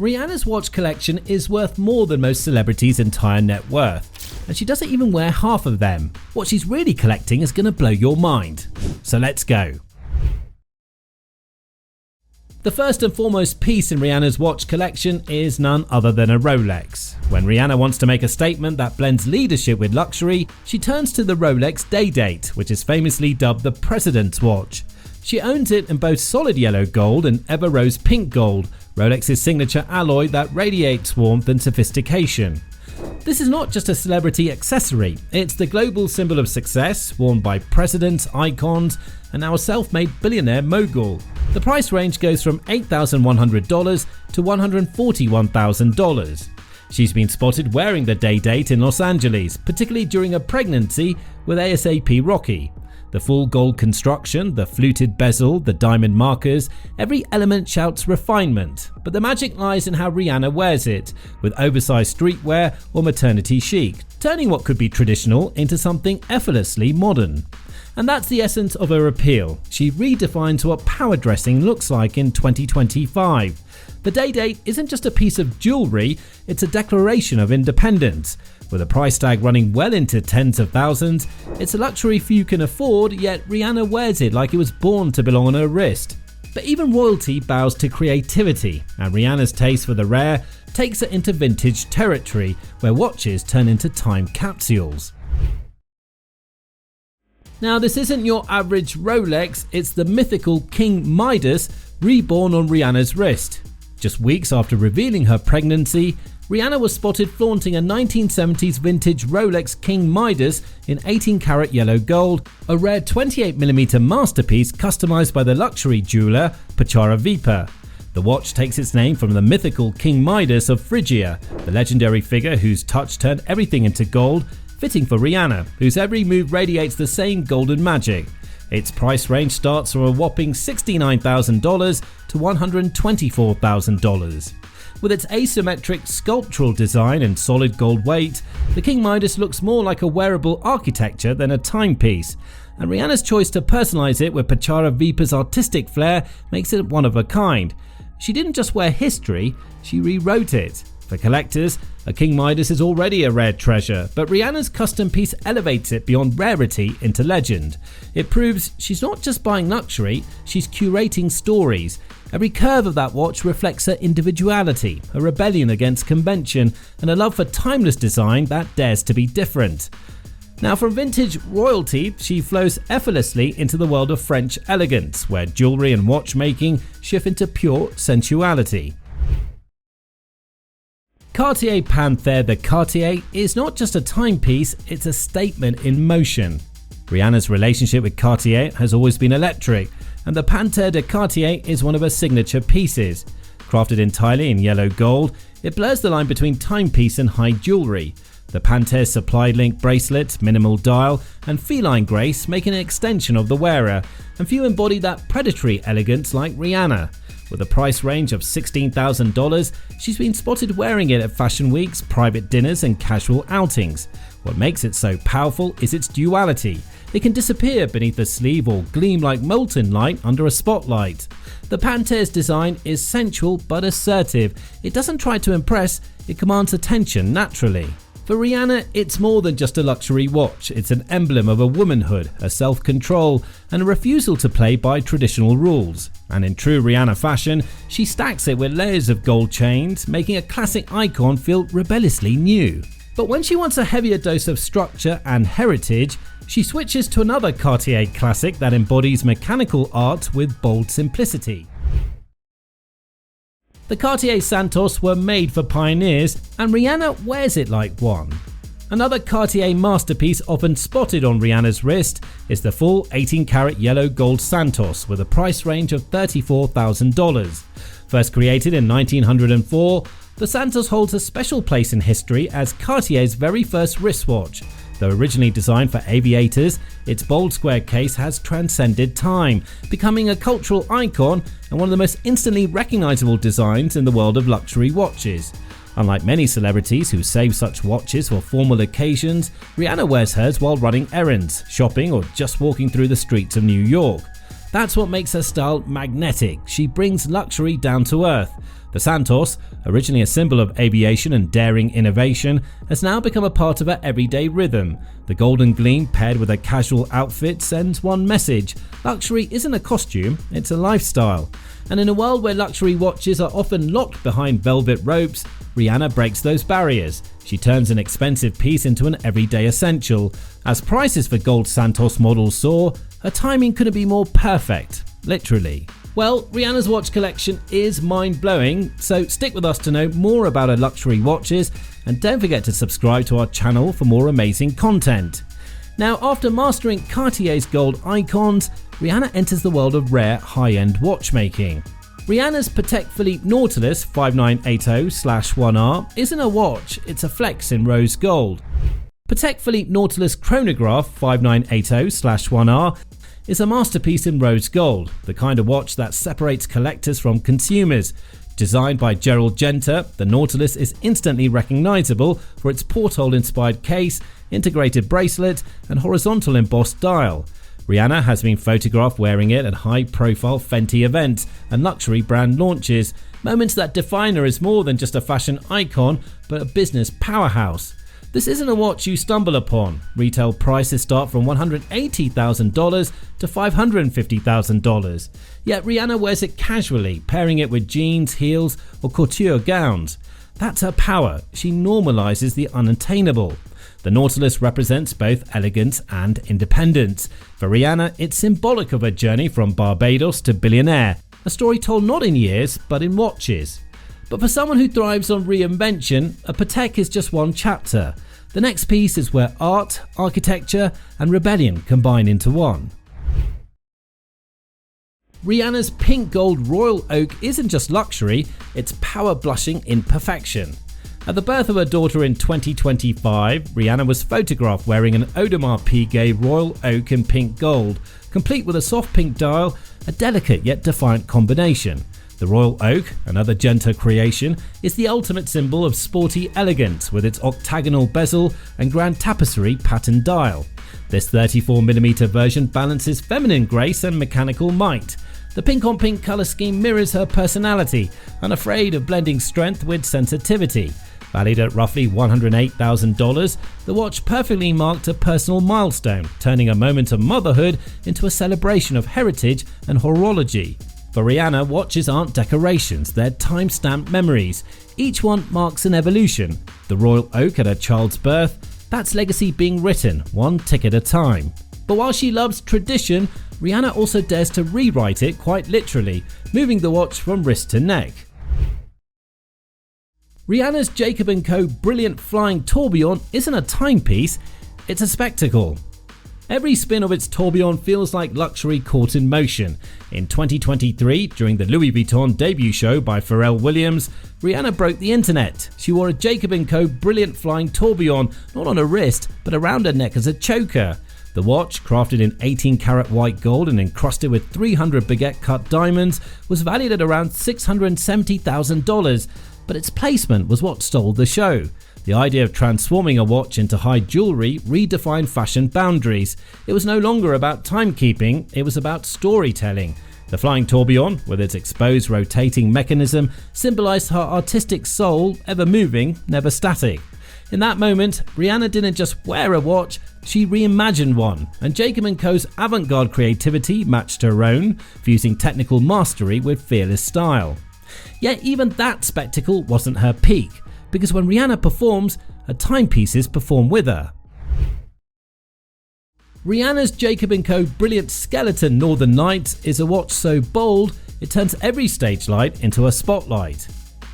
Rihanna's watch collection is worth more than most celebrities' entire net worth, and she doesn't even wear half of them. What she's really collecting is going to blow your mind. So let's go. The first and foremost piece in Rihanna's watch collection is none other than a Rolex. When Rihanna wants to make a statement that blends leadership with luxury, she turns to the Rolex Day-Date, which is famously dubbed the President's Watch. She owns it in both solid yellow gold and ever rose pink gold, Rolex's signature alloy that radiates warmth and sophistication. This is not just a celebrity accessory, it's the global symbol of success, worn by presidents, icons, and now a self-made billionaire mogul. The price range goes from $8,100 to $141,000. She's been spotted wearing the Day-Date in Los Angeles, particularly during a pregnancy with ASAP Rocky. The full gold construction, the fluted bezel, the diamond markers, every element shouts refinement. But the magic lies in how Rihanna wears it, with oversized streetwear or maternity chic, turning what could be traditional into something effortlessly modern. And that's the essence of her appeal. She redefines what power dressing looks like in 2025. The Day-Date isn't just a piece of jewelry, it's a declaration of independence. With a price tag running well into tens of thousands, it's a luxury few can afford, yet Rihanna wears it like it was born to belong on her wrist. But even royalty bows to creativity, and Rihanna's taste for the rare takes her into vintage territory, where watches turn into time capsules. Now, this isn't your average Rolex, it's the mythical King Midas reborn on Rihanna's wrist. Just weeks after revealing her pregnancy, Rihanna was spotted flaunting a 1970s vintage Rolex King Midas in 18-karat yellow gold, a rare 28mm masterpiece customized by the luxury jeweler Patcharavipa. The watch takes its name from the mythical King Midas of Phrygia, the legendary figure whose touch turned everything into gold, fitting for Rihanna, whose every move radiates the same golden magic. Its price range starts from a whopping $69,000 to $124,000. With its asymmetric sculptural design and solid gold weight, the King Midas looks more like a wearable architecture than a timepiece, and Rihanna's choice to personalize it with Patcharavipa's artistic flair makes it one of a kind. She didn't just wear history, she rewrote it. For collectors, a King Midas is already a rare treasure, but Rihanna's custom piece elevates it beyond rarity into legend. It proves she's not just buying luxury, she's curating stories. Every curve of that watch reflects her individuality, a rebellion against convention, and a love for timeless design that dares to be different. Now, from vintage royalty, she flows effortlessly into the world of French elegance, where jewelry and watchmaking shift into pure sensuality. Cartier Panthère. The Cartier is not just a timepiece, it's a statement in motion. Rihanna's relationship with Cartier has always been electric, and the Panthère de Cartier is one of her signature pieces. Crafted entirely in yellow gold, it blurs the line between timepiece and high jewelry. The Panthère's supply link bracelet, minimal dial, and feline grace make an extension of the wearer, and few embody that predatory elegance like Rihanna. With a price range of $16,000, she's been spotted wearing it at fashion weeks, private dinners, and casual outings. What makes it so powerful is its duality. It can disappear beneath a sleeve or gleam like molten light under a spotlight. The Panthère's design is sensual but assertive. It doesn't try to impress, it commands attention naturally. For Rihanna, it's more than just a luxury watch. It's an emblem of a womanhood, a self-control, and a refusal to play by traditional rules. And in true Rihanna fashion, she stacks it with layers of gold chains, making a classic icon feel rebelliously new. But when she wants a heavier dose of structure and heritage, she switches to another Cartier classic that embodies mechanical art with bold simplicity. The Cartier Santos were made for pioneers, and Rihanna wears it like one. Another Cartier masterpiece often spotted on Rihanna's wrist is the full 18-karat yellow gold Santos with a price range of $34,000. First created in 1904, the Santos holds a special place in history as Cartier's very first wristwatch. Though originally designed for aviators, its bold square case has transcended time, becoming a cultural icon and one of the most instantly recognizable designs in the world of luxury watches. Unlike many celebrities who save such watches for formal occasions, Rihanna wears hers while running errands, shopping, or just walking through the streets of New York. That's what makes her style magnetic. She brings luxury down to earth. The Santos, originally a symbol of aviation and daring innovation, has now become a part of her everyday rhythm. The golden gleam paired with a casual outfit sends one message: luxury isn't a costume, it's a lifestyle. And in a world where luxury watches are often locked behind velvet ropes, Rihanna breaks those barriers. She turns an expensive piece into an everyday essential. As prices for gold Santos models soar, her timing couldn't be more perfect, literally. Well, Rihanna's watch collection is mind-blowing, so stick with us to know more about her luxury watches, and don't forget to subscribe to our channel for more amazing content. Now, after mastering Cartier's gold icons, Rihanna enters the world of rare high-end watchmaking. Rihanna's Patek Philippe Nautilus 5980/1R isn't a watch, it's a flex in rose gold. Patek Philippe Nautilus Chronograph 5980/1R is a masterpiece in rose gold, the kind of watch that separates collectors from consumers. Designed by Gerald Genter, the Nautilus is instantly recognizable for its porthole-inspired case, integrated bracelet, and horizontal embossed dial. Rihanna has been photographed wearing it at high-profile Fenty events and luxury brand launches, moments that define her as more than just a fashion icon, but a business powerhouse. This isn't a watch you stumble upon. Retail prices start from $180,000 to $550,000. Yet Rihanna wears it casually, pairing it with jeans, heels, or couture gowns. That's her power. She normalizes the unattainable. The Nautilus represents both elegance and independence. For Rihanna, it's symbolic of her journey from Barbados to billionaire, a story told not in years, but in watches. But for someone who thrives on reinvention, a Patek is just one chapter. The next piece is where art, architecture, and rebellion combine into one. Rihanna's pink gold royal oak isn't just luxury, it's power blushing in perfection. At the birth of her daughter in 2025, Rihanna was photographed wearing an Audemars Piguet royal oak in pink gold, complete with a soft pink dial, a delicate yet defiant combination. The royal oak, another Genter creation, is the ultimate symbol of sporty elegance with its octagonal bezel and grand tapestry pattern dial. This 34mm version balances feminine grace and mechanical might. The pink-on-pink colour scheme mirrors her personality, unafraid of blending strength with sensitivity. Valued at roughly $108,000, the watch perfectly marked a personal milestone, turning a moment of motherhood into a celebration of heritage and horology. For Rihanna, watches aren't decorations, they're time-stamped memories. Each one marks an evolution. The royal oak at her child's birth, that's legacy being written, one tick at a time. But while she loves tradition, Rihanna also dares to rewrite it quite literally, moving the watch from wrist to neck. Rihanna's Jacob & Co. Brilliant Flying Tourbillon isn't a timepiece, it's a spectacle. Every spin of its tourbillon feels like luxury caught in motion. In 2023, during the Louis Vuitton debut show by Pharrell Williams, Rihanna broke the internet. She wore a Jacob & Co. Brilliant Flying Tourbillon, not on her wrist, but around her neck as a choker. The watch, crafted in 18-karat white gold and encrusted with 300 baguette cut diamonds, was valued at around $670,000, but its placement was what stole the show. The idea of transforming a watch into high jewelry redefined fashion boundaries. It was no longer about timekeeping, it was about storytelling. The flying tourbillon, with its exposed rotating mechanism, symbolized her artistic soul, ever moving, never static. In that moment, Rihanna didn't just wear a watch, she reimagined one, and Jacob & Co.'s avant-garde creativity matched her own, fusing technical mastery with fearless style. Yet even that spectacle wasn't her peak, because when Rihanna performs, her timepieces perform with her. Rihanna's Jacob & Co. Brilliant Skeleton Northern Lights is a watch so bold, it turns every stage light into a spotlight.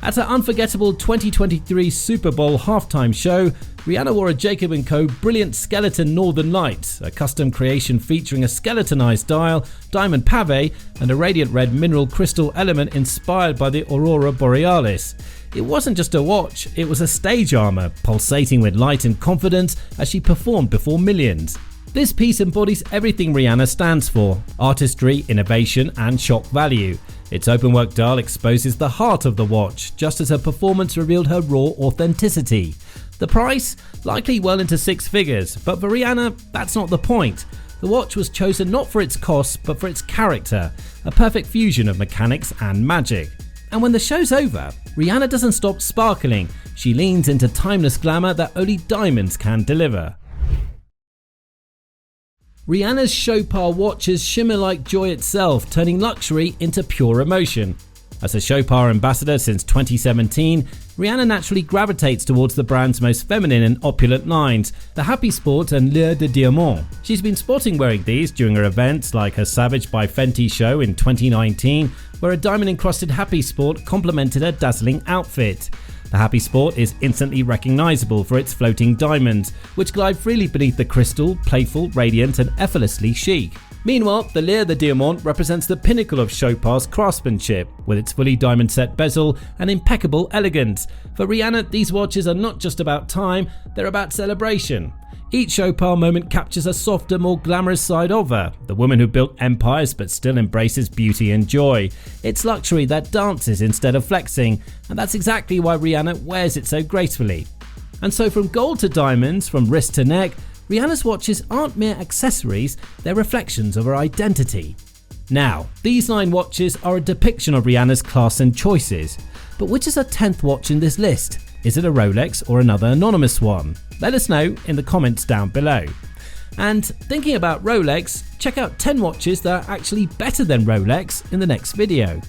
At her unforgettable 2023 Super Bowl halftime show, Rihanna wore a Jacob & Co. Brilliant Skeleton Northern Lights, a custom creation featuring a skeletonized dial, diamond pave, and a radiant red mineral crystal element inspired by the Aurora Borealis. It wasn't just a watch, it was a stage armor, pulsating with light and confidence as she performed before millions. This piece embodies everything Rihanna stands for: artistry, innovation, and shock value. Its openwork dial exposes the heart of the watch, just as her performance revealed her raw authenticity. The price? Likely well into six figures, but for Rihanna, that's not the point. The watch was chosen not for its cost but for its character, a perfect fusion of mechanics and magic. And when the show's over, Rihanna doesn't stop sparkling. She leans into timeless glamour that only diamonds can deliver. Rihanna's Chopard watches shimmer like joy itself, turning luxury into pure emotion. As a Chopard ambassador since 2017, Rihanna naturally gravitates towards the brand's most feminine and opulent lines, the Happy Sport and L'Heure de Diamant. She's been spotting wearing these during her events like her Savage by Fenty show in 2019, where a diamond-encrusted Happy Sport complemented her dazzling outfit. The Happy Sport is instantly recognizable for its floating diamonds, which glide freely beneath the crystal, playful, radiant and effortlessly chic. Meanwhile, the L'Heure de Diamant represents the pinnacle of Chopard's craftsmanship, with its fully diamond-set bezel and impeccable elegance. For Rihanna, these watches are not just about time, they're about celebration. Each Chopard moment captures a softer, more glamorous side of her, the woman who built empires but still embraces beauty and joy. It's luxury that dances instead of flexing, and that's exactly why Rihanna wears it so gracefully. And so from gold to diamonds, from wrist to neck, Rihanna's watches aren't mere accessories, they're reflections of her identity. Now, these 9 watches are a depiction of Rihanna's class and choices. But which is her 10th watch in this list? Is it a Rolex or another anonymous one? Let us know in the comments down below. And thinking about Rolex, check out 10 watches that are actually better than Rolex in the next video.